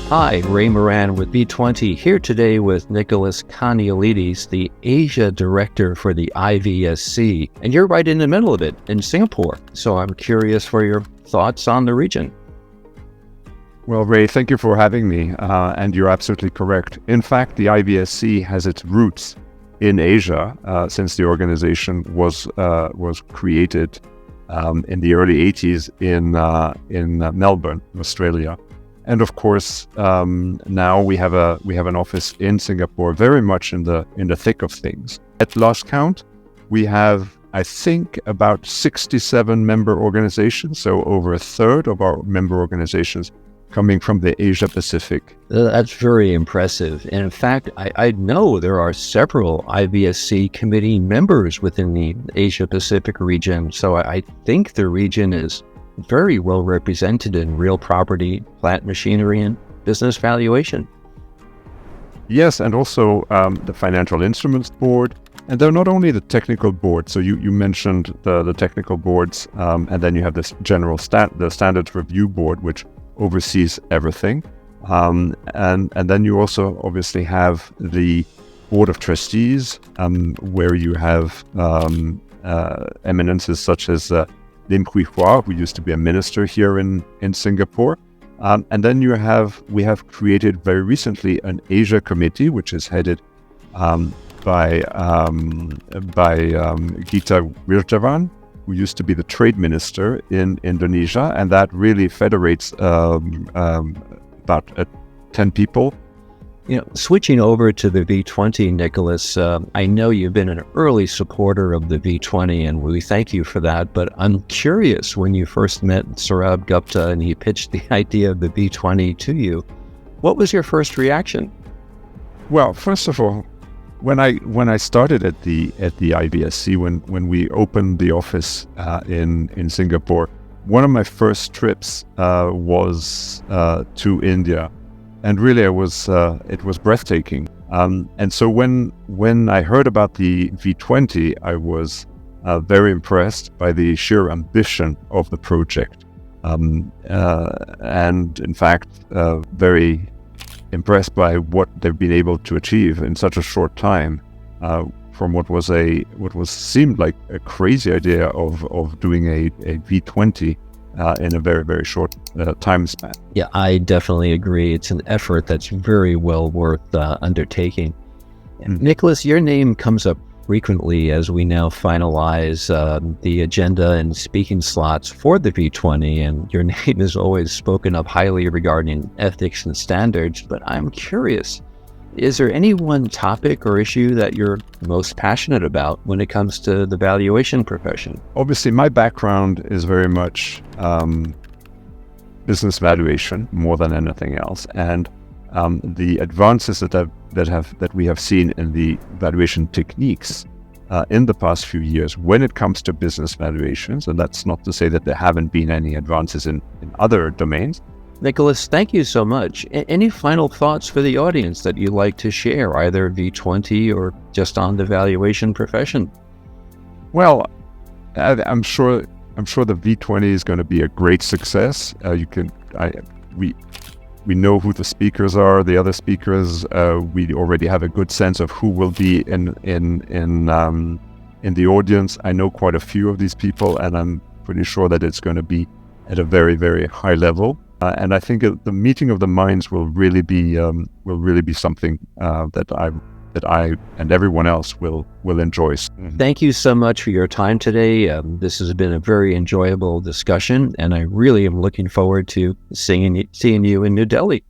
Hi, Ray Moran with V20 here today with Nicolas Mr, the Asia Director for the IVSC. And you're right in the middle of it in Singapore. So I'm curious for your thoughts on the region. Well, Ray, thank you for having me. And you're absolutely correct. In fact, the IVSC has its roots in Asia since the organization was created in the early 80s in Melbourne, Australia. And of course, now we have an office in Singapore, very much in the thick of things. At last count, we have, I think, about 67 member organizations, so over a third of our member organizations coming from the Asia Pacific. That's very impressive. And in fact, I know there are several IVSC committee members within the Asia Pacific region. So I think the region is very well represented in real property, plant machinery, and business valuation. Yes, and also the Financial Instruments Board. And they're not only the technical board, so you mentioned the technical boards, and then you have this the Standards Review Board, which oversees everything. And then you also obviously have the Board of Trustees, where you have eminences such as Lim Hui Hua, who used to be a minister here in Singapore. And then we have created very recently an Asia committee, which is headed by Gita Wirjawan, who used to be the trade minister in Indonesia. And that really federates about 10 people. You know, switching over to the V20, Nicolas, I know you've been an early supporter of the V20, and we thank you for that. But I'm curious, when you first met Saurabh Gupta and he pitched the idea of the V20 to you, what was your first reaction? Well, first of all, when I started at the IVSC, when we opened the office in Singapore, one of my first trips was to India. And really, it was breathtaking. And so when I heard about the V20, I was very impressed by the sheer ambition of the project, and in fact, very impressed by what they've been able to achieve in such a short time, from what seemed like a crazy idea of doing a V20. In a very, very short time span. Yeah, I definitely agree. It's an effort that's very well worth undertaking. Mm-hmm. Nicolas, your name comes up frequently as we now finalize the agenda and speaking slots for the V20, and your name is always spoken up highly regarding ethics and standards. But I'm curious, is there any one topic or issue that you're most passionate about when it comes to the valuation profession? Obviously, my background is very much business valuation more than anything else, and the advances that we have seen in the valuation techniques in the past few years when it comes to business valuations, and that's not to say that there haven't been any advances in other domains. Nicolas, thank you so much. Any final thoughts for the audience that you'd like to share, either V20 or just on the valuation profession? Well, I'm sure the V20 is going to be a great success. We know who the speakers are. The other speakers, we already have a good sense of who will be in the audience. I know quite a few of these people, and I'm pretty sure that it's going to be at a very, very high level. And I think the meeting of the minds will really be something that I and everyone else will enjoy. Mm-hmm. Thank you so much for your time today. This has been a very enjoyable discussion, and I really am looking forward to seeing you in New Delhi.